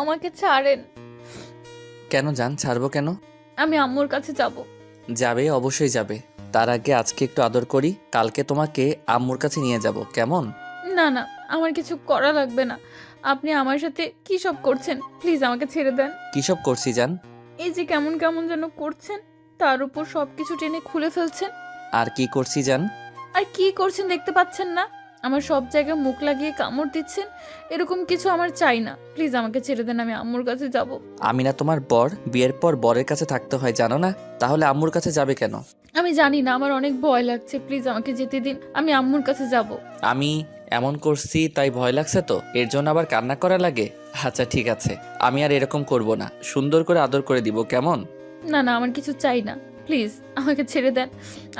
আমাকে ছাড়েন। কেন জান, ছাড়বো কেন? আমি আম্মুর কাছে যাব। যাবে, অবশ্যই যাবে। তার আগে আজকে একটু আদর করি, কালকে তোমাকে আম্মুর কাছে নিয়ে যাব, কেমন? না না, আমার কিছু করা লাগবে না। আপনি আমার সাথে কি সব করছেন? প্লিজ আমাকে ছেড়ে দেন। কী সব করছি জান? এই যে কেমন কেমন যেন করছেন, তার উপর সবকিছু টেনে খুলে ফেলছেন। আর কি করছি জান? আর কি করছেন দেখতে পাচ্ছেন না? আমার সব জায়গায় মুখ লাগিয়ে কামড় দিচ্ছেন। এরকম কিছু আমার চাই না। প্লিজ আমাকে ছেড়ে দেন, আমি আম্মুর কাছে যাব। আমি না তোমার বর? বিয়ের পর বরের কাছে থাকতে হয়, জানো না? তাহলে আম্মুর কাছে যাবে কেন? আমি জানি না, আমার অনেক ভয় লাগছে। প্লিজ আমাকে যেতে দিন, আমি আম্মুর কাছে যাব। আমি এমন করছি তাই ভয় লাগছে তো? এর জন্য আবার কান্না করা লাগে? আচ্ছা ঠিক আছে, আমি আর এরকম করব না, সুন্দর করে আদর করে দিব, কেমন? না না, আমার কিছু চাই না। প্লিজ আমাকে ছেড়ে দেন।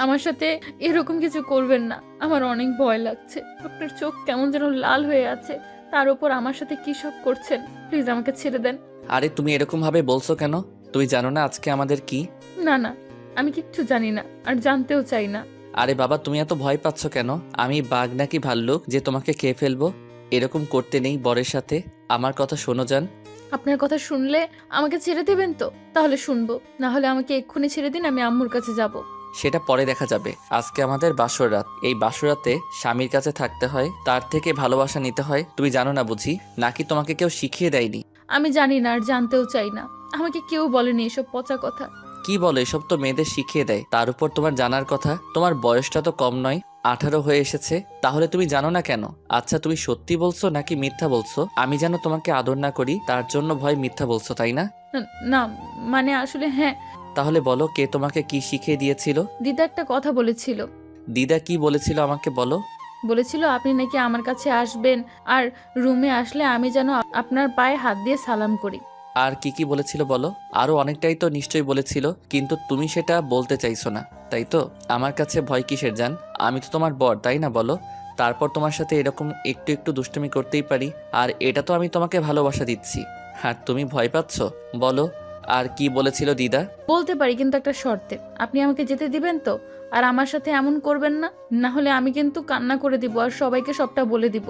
আমার সাথে এরকম কিছু করবেন না। আমার অনেক ভয় লাগছে। আপনার চোখ কেমন যেন লাল হয়ে আছে, তার উপর আমার সাথে কি সব করছেন। প্লিজ আমাকে ছেড়ে দেন। আরে তুমি এরকম ভাবে বলছো কেন? তুমি জানো না আজকে আমাদের কি? না না, আমি কিচ্ছু জানি না, আর জানতেও চাই না। আরে বাবা, তুমি এত ভয় পাচ্ছ কেন? আমি বাঘ নাকি ভাল্লুক যে তোমাকে খেয়ে ফেলবো? এরকম করতে নেই বরের সাথে। আমার কথা শোনো জান। আপনার কথা শুনলে আমাকে ছেড়ে দেবেন তো? তাহলে শুনবো, না হলে আমাকে এক্ষুনি ছেড়ে দিন, আমি আম্মুর কাছে যাব। সেটা পরে দেখা যাবে। আজকে আমাদের বাসর রাত। এই বাসর রাতে স্বামীর কাছে থাকতে হয়, তার থেকে ভালোবাসা নিতে হয়। তুমি জানো না বুঝি? নাকি তোমাকে কেউ শিখিয়ে দেয়নি? আমি জানি না, আর জানতেও চাই না। আমাকে কেউ বলেনি এসব পচা কথা। কি বলো, এসব তো মেয়েদের শিখিয়ে দেয়। তার উপর তোমার জানার কথা, তোমার বয়সটা তো কম নয়, 18 হয়ে এসেছে। তাহলে তুমি জানো না কেন? আচ্ছা তুমি সত্যি বলছো নাকি মিথ্যা বলছো? আমি যেন তোমাকে আদর না করি তার জন্য ভয় মিথ্যা বলছো, তাই না? না, মানে আসলে হ্যাঁ। তাহলে বলো, কে তোমাকে কি শিখিয়ে দিয়েছিল? দিদা একটা কথা বলেছিল। দিদা কি বলেছিল আমাকে বলো? বলেছিল আপনি নাকি আমার কাছে আসবেন, আর রুমে আসলে আমি যেন আপনার পায়ে হাত দিয়ে সালাম করি। আর কি কি বলেছিল বলো? আরো অনেকটাই তো নিশ্চয়ই বলেছিল, কিন্তু তুমি সেটা বলতে চাইছো না, তাই তো? আমার কাছে ভয় কিসের জান? আমি তো তোমার বর, তাই না বলো? তারপর তোমার সাথে এরকম একটু একটু দুষ্টুমি করতেই পারি। আর এটা তো আমি তোমাকে ভালোবাসা দিচ্ছি। আর তুমি ভয় পাচ্ছ? বলো, আর কি বলেছিল দিদা? বলতে পারি, কিন্তু একটা শর্তে। আপনি আমাকে যেতে দিবেন তো? আর আমার সাথে এমন করবেন না, না হলে আমি কিন্তু কান্না করে দিব আর সবাইকে সবটা বলে দিব।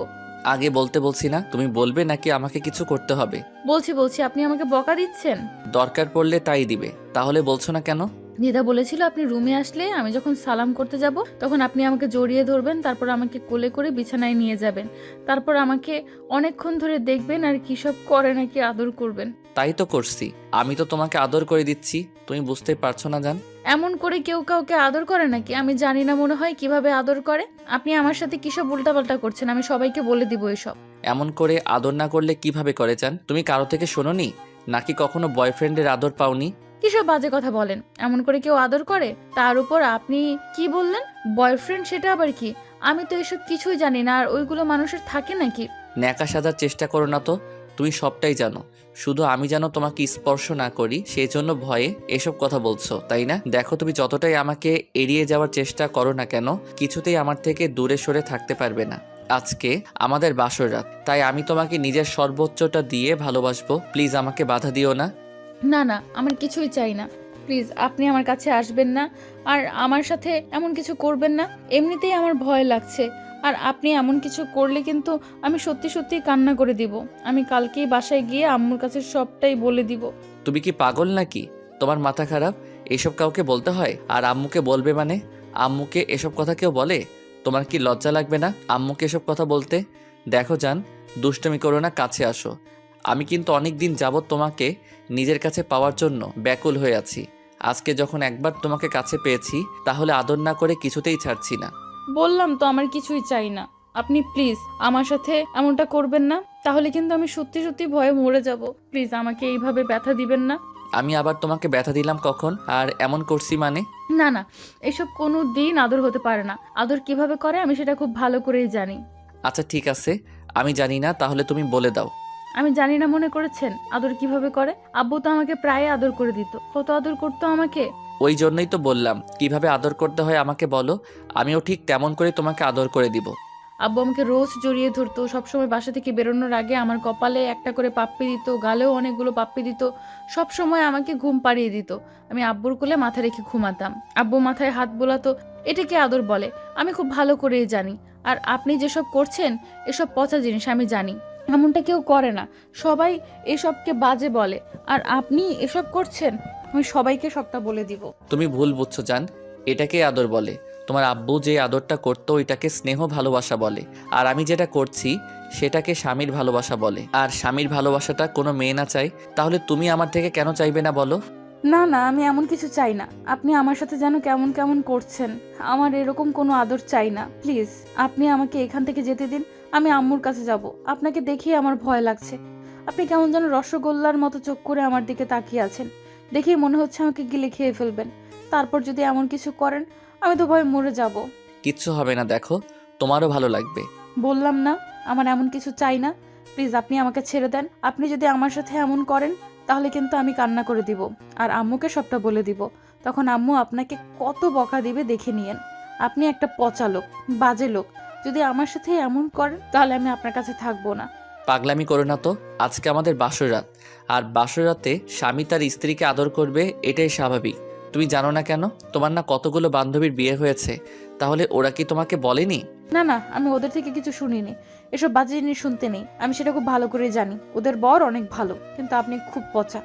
আগে বলতে বলছি না? তুমি বলবে নাকি আমাকে কিছু করতে হবে? বলছি বলছি, আপনি আমাকে বকা দিচ্ছেন। দরকার পড়লে তাই দিবে, তাহলে বলছো না কেন? দিদা বলেছিল আপনি রুমে আসলে আমি যখন সালাম করতে যাব তখন আপনি আমাকে জড়িয়ে ধরবেন, তারপর আমাকে কোলে করে বিছানায় নিয়ে যাবেন, তারপর আমাকে অনেকক্ষণ ধরে দেখবেন আর কি সব করে নাকি আদর করবেন। তাই তো করছি। আমি তো তোমাকে আদর করে দিচ্ছি, তুমি বুঝতে পারছো না জান? এমন করে কেউ কাউকে আদর করে নাকি? আমি জানি না মনে হয় কিভাবে আদর করে। আপনি আমার সাথে কিসব উল্টাপাল্টা করছেন, আমি সবাইকে বলে দিব এসব। এমন করে আদর না করলে কিভাবে করে চান? তুমি কারো থেকে শোনোনি? নাকি কখনো বয়ফ্রেন্ডের আদর পাওনি? কিসব বাজে কথা বলেন? এমন করে কেউ আদর করে? তার উপর আপনি কি বললেন? বয়ফ্রেন্ড? সেটা আবার কি? আমি তো এসব কিছুই জানি না, আর ওইগুলো মানুষের থাকে নাকি? ন্যাকা সাজার চেষ্টা করো না তো। তুমি সবটাই জানো, শুধু আমি যেন তোমাকে স্পর্শ না করি সেই জন্য ভয়ে এসব কথা বলছো, তাই না? দেখো, তুমি যতটাই আমাকে এড়িয়ে যাওয়ার চেষ্টা করো না কেন, কিছুতেই আমার থেকে দূরে সরে থাকতে পারবে না। আজকে আমাদের বাসর রাত, তাই আমি তোমাকে নিজের সর্বোচ্চটা দিয়ে ভালোবাসবো। প্লিজ আমাকে বাধা দিও না। না না, আমার কিছুই চাই না। প্লিজ আপনি আমার কাছে আসবেন না, আর আমার সাথে এমন কিছু করবেন না। এমনিতেই আমার ভয় লাগছে, আর আপনি এমন কিছু করলে কিন্তু আমি সত্যি সত্যি কান্না করে দিব। আমি কালকেই বাসায় গিয়ে আম্মুর কাছে সবটাই বলে দিব। তুমি কি পাগল নাকি? তোমার মাথা খারাপ? এসব কাউকে বলতে হয়? আর আম্মুকে বলবে মানে? আম্মুকে এসব কথা কেউ বলে? তোমার কি লজ্জা লাগবে না আম্মুকে এসব কথা বলতে? দেখো জান, দুষ্টুমি করো না, কাছে আসো। আমি কিন্তু অনেক দিন যাবৎ তোমাকে নিজের কাছে পাওয়ার জন্য ব্যাকুল হয়ে আছি। আজকে যখন একবার তোমাকে কাছে পেয়েছি, তাহলে আদর না করে কিছুতেই ছাড়ছি না। বললাম তো আমার কিছুই চাই না। আপনি প্লিজ আমার সাথে এমনটা করবেন না, তাহলে কিন্তু আমি সত্যি সত্যি ভয়ে মরে যাব। প্লিজ আমাকে এইভাবে ব্যথা দিবেন না। আমি আবার তোমাকে ব্যথা দিলাম কখন? আর এমন করছি মানে? না না, এসব কোনো দিন আদর হতে পারে না। আদর কিভাবে করে আমি সেটা খুব ভালো করেই জানি। আচ্ছা ঠিক আছে, আমি জানি না, তাহলে তুমি বলে দাও। আমি জানি না মনে করেছেন আদর কিভাবে করে? আব্বু তো আমাকে প্রায় আদর করে দিত, কত আদর করতো আমাকে। ওই জন্যই তো বললাম, কিভাবে আদর করতে হয় আমাকে বলো, আমিও ঠিক তেমন করে তোমাকে আদর করে দিব। আব্বু আমাকে রোজ জড়িয়ে ধরতো, সবসময় বাসা থেকে বেরোনোর আগে আমার কপালে একটা করে পাপ্পি দিত, গালেও অনেকগুলো পাপ্পি দিত। সব সময় আমাকে ঘুম পাড়িয়ে দিত। আমি আব্বুর কোলে মাথা রেখে ঘুমাতাম, আব্বু মাথায় হাত বোলাতো। এটাকে আদর বলে, আমি খুব ভালো করেই জানি। আর আপনি যেসব করছেন এসব পচা জিনিস আমি জানি। এমনটা কেউ করে না, সবাই এসবকে বাজে বলে, আর আপনি এসব করছেন। আমি সবাইকে সবটা বলে দিব। তুমি ভুল বুঝছো জান, এটাকে আদর বলে। তোমার আব্বু যে আদরটা করতো ওইটাকে স্নেহ ভালোবাসা বলে, আর আমি যেটা করছি সেটাকে স্বামীর ভালোবাসা বলে। আর স্বামীর ভালোবাসাটা কোনো মেয়ে না চাই, তাহলে তুমি আমার থেকে কেন চাইবে না বলো? না না, আমি এমন কিছু চাই না। আপনি আমার সাথে যেন কেমন কেমন করছেন, আমার এরকম কোনো আদর চাই না। প্লিজ আপনি আমাকে এখান থেকে যেতে দিন, আমি আম্মুর কাছে যাব। আপনাকে দেখেই আমার ভয় লাগছে। আপনি কেমন যেন রসগোল্লার মতো চোখ করে আমার দিকে তাকিয়ে আছেন, দেখেই মনে হচ্ছে আমাকে গিলে খেয়ে ফেলবেন। তারপর যদি এমন কিছু করেন, আমি তো ভয় মরে যাব। কিচ্ছু হবে না, দেখো তোমারও ভালো লাগবে। বললাম না আমার এমন কিছু চাই না। প্লিজ আপনি আমাকে ছেড়ে দেন। আপনি যদি আমার সাথে এমন করেন তাহলে কিন্তু আমি কান্না করে দিব, আর আম্মুকে সবটা বলে দিব। তখন আম্মু আপনাকে কত বকা দিবে দেখে নিয়েন। আপনি একটা পচা লোক, বাজে লোক। যদি আমার সাথে এমন করেন তাহলে আমি আপনার কাছে থাকবো না। পাগলামি করো না তো, আজকে আমাদের বাসর রাত। আর বাসর রাতে স্বামী তার স্ত্রীকে আদর করবে, এটাই স্বাভাবিক। তুমি জানো না কেন? তোমার না কতগুলো বান্ধবীর বিয়ে হয়েছে, তাহলে ওরা কি তোমাকে বলেনি? না না, আমি ওদের থেকে কিছু শুনিনি। এসব বাজে জিনিস শুনতে নেই। আমি সেটা খুব ভালো করে জানি, ওদের বর অনেক ভালো, কিন্তু আপনি খুব পচা।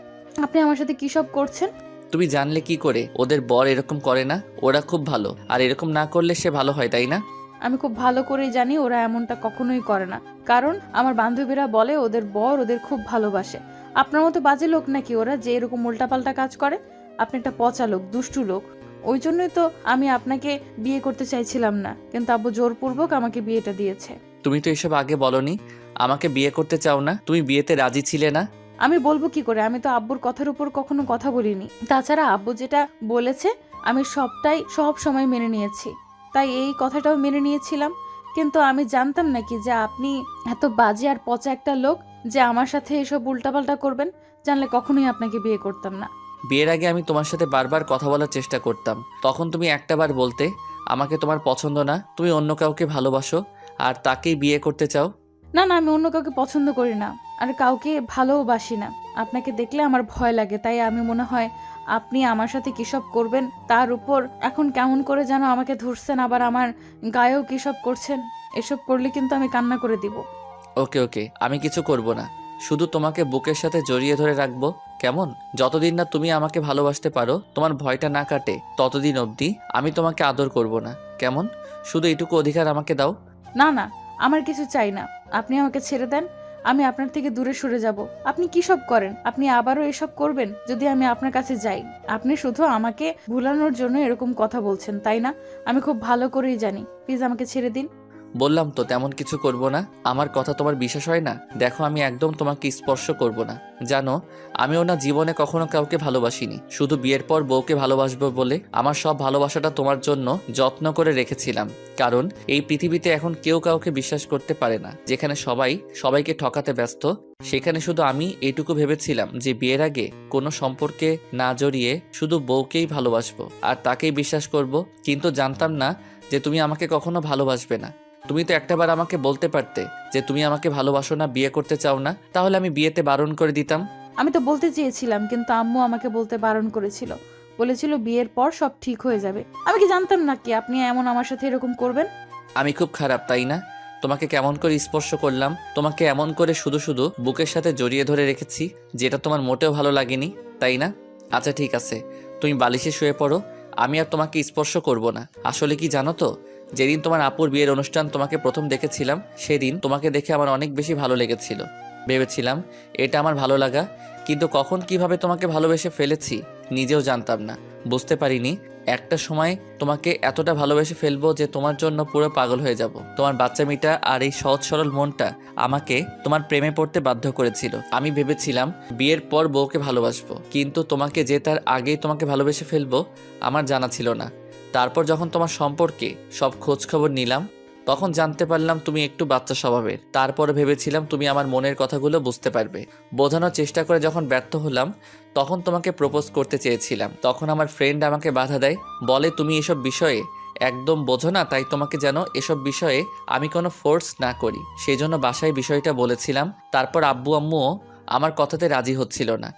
আপনি আমার সাথে কি সব করছেন? তুমি জানলে কি করে ওদের বর এরকম করে না? ওরা খুব ভালো, আর এরকম না করলে সে ভালো হয়, তাই না? আমি খুব ভালো করেই জানি ওরা এমনটা কখনোই করে না, কারণ আমার বান্ধবীরা বলে ওদের বর ওদের খুব ভালোবাসে। আপনার মতো বাজে লোক নাকি ওরা যে এরকম উল্টাপাল্টা কাজ করে? আপনি একটা পচা লোক, দুষ্টু লোক। ওই জন্যই তো আমি আপনাকে বিয়ে করতে চাইছিলাম না, কিন্তু আব্বু জোরপূর্বক আমাকে বিয়েটা দিয়েছে। তুমি তো এসব আগে বলনি। আমাকে বিয়ে করতে চাও না, তুমি বিয়েতে রাজি ছিলে না। আমি বলবো কি করে? আমি তো আব্বুর কথার উপর কখনো কথা বলিনি। তাছাড়া আব্বু যেটা বলেছে আমি সবটাই সব সময় মেনে নিয়েছি, তাই এই কথাটাও মেনে নিয়েছিলাম। কিন্তু আমি জানতাম নাকি যে আপনি এত বাজে আর পচা একটা লোক যে আমার সাথে এসব উল্টাপাল্টা করবেন। জানলে কখনোই আপনাকে বিয়ে করতাম না। বিয়ের আগে আমি তোমার সাথে বারবার কথা বলার চেষ্টা করতাম, তখন তুমি একটাবার বলতে আমাকে তোমার পছন্দ না, তুমি অন্য কাউকে ভালোবাসো আর তাকেই বিয়ে করতে চাও। না না, আমি অন্য কাউকে পছন্দ করি না, আর কাউকে ভালোবাসি না। আপনাকে দেখলে আমার ভয় লাগে, তাই আমি মনে হয় আপনি আমার সাথে কিসব করবেন তার উপর এখন কেমন করে যেন আমাকে ধরছেন, আবার আমার গায়েও কিসব করছেন। এসব করলে কিন্তু আমি কান্না করে দিব। ওকে ওকে, আমি কিছু করব না, শুধু তোমাকে বুকের সাথে জড়িয়ে ধরে রাখবো, কেমন? যতদিন না তুমি আমাকে ভালোবাসতে পারো, তোমার ভয়টা না কাটে, ততদিন অবধি আমি তোমাকে আদর করব না, কেমন? শুধু এইটুকু অধিকার আমাকে দাও। না না, আমার কিছু চাই না। আপনি আমাকে ছেড়ে দেন, আমি আপনার থেকে দূরে সরে যাব। আপনি কি সব করেন? আপনি আবারও এসব করবেন যদি আমি আপনার কাছে যাই? আপনি শুধু আমাকে ভুলানোর জন্য এরকম কথা বলছেন, তাই না? আমি খুব ভালো করেই জানি। প্লিজ আমাকে ছেড়ে দিন। বললাম তো তেমন কিছু করব না। আমার কথা তোমার বিশ্বাস হয় না? দেখো আমি একদম তোমাকে স্পর্শ করব না। জানো, আমিও না জীবনে কখনো কাউকে ভালোবাসিনি, শুধু বিয়ের পর বউকে ভালোবাসবো বলে আমার সব ভালোবাসাটা তোমার জন্য যত্ন করে রেখেছিলাম। কারণ এই পৃথিবীতে এখন কেউ কাউকে বিশ্বাস করতে পারে না। যেখানে সবাই সবাইকে ঠকাতে ব্যস্ত, সেখানে শুধু আমি এইটুকু ভেবেছিলাম যে বিয়ের আগে কোনো সম্পর্কে না জড়িয়ে শুধু বউকেই ভালোবাসবো আর তাকেই বিশ্বাস করব। কিন্তু জানতাম না যে তুমি আমাকে কখনো ভালোবাসবে না। তুমি তো একটাবার আমাকে বলতে পারতে যে তুমি আমাকে ভালোবাসো না, বিয়ে করতে চাও না, তাহলে আমি বিয়েতে বারণ করে দিতাম। আমি তো বলতে চেয়েছিলাম, কিন্তু আম্মু আমাকে বলতে বারণ করেছিল। বলেছিল বিয়ের পর সব ঠিক হয়ে যাবে। আমি কি জানতাম নাকি আপনি এমন আমার সাথে এরকম করবেন? আমি খুব খারাপ, তাই না? তোমাকে কেমন করে স্পর্শ করলাম, তোমাকে এমন করে শুধু শুধু বুকের সাথে জড়িয়ে ধরে রেখেছি, যেটা তোমার মোটেও ভালো লাগেনি, তাই না? আচ্ছা ঠিক আছে, তুমি বালিশে শুয়ে পড়ো, আমি আর তোমাকে স্পর্শ করব না। আসলে কি জানো তো, যেদিন তোমার আপুর বিয়ের অনুষ্ঠান তোমাকে প্রথম দেখেছিলাম, সেদিন তোমাকে দেখে আমার অনেক বেশি ভালো লেগেছিল। ভেবেছিলাম এটা আমার ভালো লাগা, কিন্তু কখন কিভাবে তোমাকে ভালোবেসে ফেলেছি নিজেও জানতাম না। বুঝতে পারিনি একটা সময় তোমাকে এতটা ভালোবেসে ফেলবো যে তোমার জন্য পুরো পাগল হয়ে যাব। তোমার বাচ্চামিটা আর এই সহজ সরল মনটা আমাকে তোমার প্রেমে পড়তে বাধ্য করেছিল। আমি ভেবেছিলাম বিয়ের পর বউকে ভালোবাসবো, কিন্তু তোমাকে যে তার আগেই তোমাকে ভালোবেসে ফেলবো আমার জানা ছিল না। তারপর যখন তোমার সম্পর্কে সব খোঁজ খবর নিলাম, তখন জানতে পারলাম তুমি একটু বাচ্চা স্বভাবের। তারপর ভেবেছিলাম তুমি আমার মনের কথাগুলো বুঝতে পারবে। বোঝানোর চেষ্টা করে যখন ব্যর্থ হলাম, তখন তোমাকে প্রপোজ করতে চেয়েছিলাম। তখন আমার ফ্রেন্ড আমাকে বাধা দেয়, বলে তুমি এসব বিষয়ে একদম বোঝো না, তাই তোমাকে যেন এসব বিষয়ে আমি কোনো ফোর্স না করি। সেই জন্য বাসায় বিষয়টা বলেছিলাম। তারপর আব্বু আম্মুও আমার কথাতে রাজি হচ্ছিল না।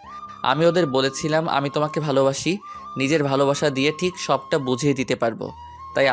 আমি ওদের বলেছিলাম আমি তোমাকে ভালোবাসি, নিজের ভালোবাসা দিয়ে ঠিক সবটা বুঝিয়ে দিতে পারবো। তাই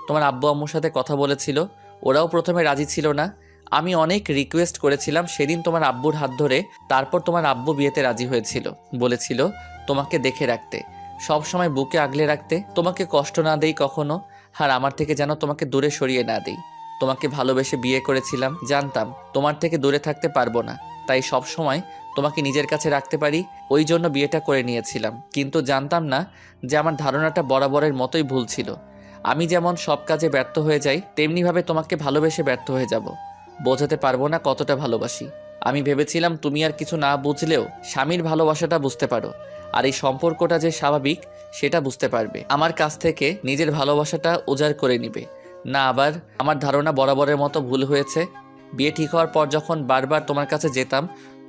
তোমার আব্বু আম্মুর সাথে কথা বলেছিল। ওরাও প্রথমে রাজি ছিল না। আমি অনেক রিকোয়েস্ট করেছিলাম সেদিন তোমার আব্বুর হাত ধরে, তারপর তোমার আব্বু বিয়েতে রাজি হয়েছিল। বলেছিল তোমাকে দেখে রাখতে, সব সময় বুকে আগলে রাখতে, তোমাকে কষ্ট না দেই কখনো, আর আমার থেকে যেন তোমাকে দূরে সরিয়ে না দেই। তোমাকে ভালোবেসে বিয়ে করেছিলাম, জানতাম তোমার থেকে দূরে থাকতে পারবো না, তাই সব সময় তোমাকে নিজের কাছে রাখতে পারি, ওই জন্য বিয়েটা করে নিয়েছিলাম। কিন্তু জানতাম না যে আমার ধারণাটা বরাবরের মতোই ভুল ছিল। আমি যেমন সব কাজে ব্যর্থ হয়ে যাই, তেমনিভাবে তোমাকে ভালোবেসে ব্যর্থ হয়ে যাব। বোঝাতে পারবো না কতটা ভালোবাসি। আমি ভেবেছিলাম তুমি আর কিছু না বুঝলেও স্বামীর ভালোবাসাটা বুঝতে পারো, আর এই সম্পর্কটা যে স্বাভাবিক সেটা বুঝতে পারবে। আমার কাছ থেকে নিজের ভালোবাসাটা উজাড় করে নিবে না। আবার আমার ধারণা বরাবরের মতো ভুল হয়েছে। বিয়ে ঠিক হওয়ার পর যখন বারবার তোমার কাছে যেতাম,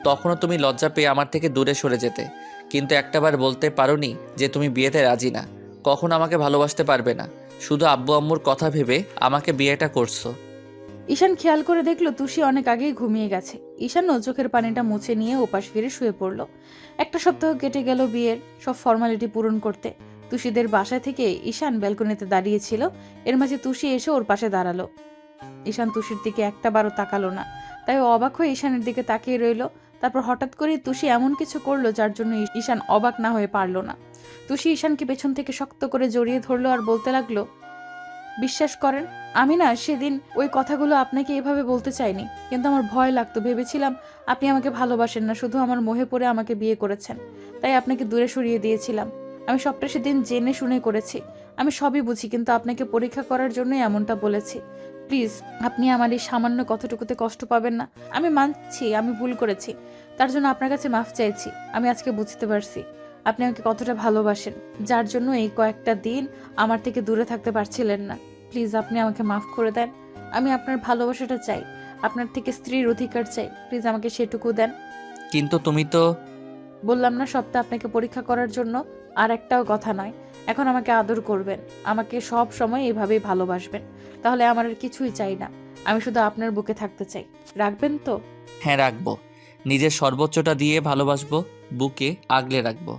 তখনও তুমি লজ্জা পেয়ে আমার থেকে দূরে সরে যেতে, কিন্তু একটাবার বলতে পারোনি যে তুমি বিয়েতে রাজি না, কখন আমাকে ভালোবাসতে পারবে না, শুধু আব্বু আম্মুর কথা ভেবে আমাকে বিয়েটা করছো। ঈশান খেয়াল করে দেখলো তুষি অনেক আগেই ঘুমিয়ে গেছে। ঈশানও চোখের পানিটা মুছে নিয়ে ওপাশ ফিরে শুয়ে পড়ল। একটা সপ্তাহ কেটে গেল বিয়ের সব ফর্মালিটি পূরণ করতে। তুষিদের বাসা থেকে ঈশান ব্যালকনিতে দাঁড়িয়েছিল। এর মাঝে তুষি এসে ওর পাশে দাঁড়ালো। ঈশান তুষির দিকে একটাবারও তাকালো না, তাই ও অবাক হয়ে ঈশানের দিকে তাকিয়ে রইল। তারপর হঠাৎ করে তুষি এমন কিছু করলো যার জন্য ঈশান অবাক না হয়ে পারল না। তুষি ঈশানকে পেছন থেকে শক্ত করে জড়িয়ে ধরলো আর বলতে লাগলো, বিশ্বাস করেন, আমি না সেদিন ওই কথাগুলো আপনাকে এভাবে বলতে চাইনি, কিন্তু আমার ভয় লাগতো। ভেবেছিলাম আপনি আমাকে ভালোবাসেন না, শুধু আমার মোহে পড়ে আমাকে বিয়ে করেছেন, তাই আপনাকে দূরে সরিয়ে দিয়েছিলাম। আমি সবটা সেদিন জেনে শুনে করেছি। আমি সবই বুঝি, কিন্তু আপনাকে পরীক্ষা করার জন্যই এমনটা বলেছি। প্লিজ, আপনি আমার এই সামান্য কথাটুকুতে কষ্ট পাবেন না। আমি মানছি আমি ভুল করেছি, তার জন্য আপনার কাছে মাফ চাইছি। আমি আজকে বুঝতে পারছি আপনি আমাকে কতটা ভালোবাসেন, যার জন্য এই কয়েকটা দিন আমার থেকে দূরে থাকতে পারছিলেন না। প্লিজ, আপনি আমাকে মাফ করে দেন। আমি আপনার ভালোবাসাটা চাই, আপনার থেকে স্ত্রীর অধিকার চাই। প্লিজ আমাকে সেটুকু দেন। কিন্তু তুমি তো বললাম না সবটা আপনাকে পরীক্ষা করার জন্য। আর একটাও কথা নয়, এখন আমাকে আদর করবেন, আমাকে সব সময় এভাবেই ভালোবাসবেন, তাহলে আমার আর কিছুই চাই না। আমি শুধু আপনার বুকে থাকতে চাই। রাখবেন তো? হ্যাঁ, রাখবো। নিজের সর্বোচ্চটা দিয়ে ভালোবাসবো, বুকে আগলে রাখবো।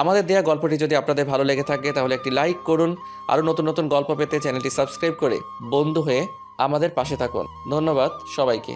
আমাদের দেয়া গল্পটি যদি আপনাদের ভালো লেগে থাকে তাহলে একটি লাইক করুন। আরও নতুন নতুন গল্প পেতে চ্যানেলটি সাবস্ক্রাইব করে বন্ধু হয়ে আমাদের পাশে থাকুন। ধন্যবাদ সবাইকে।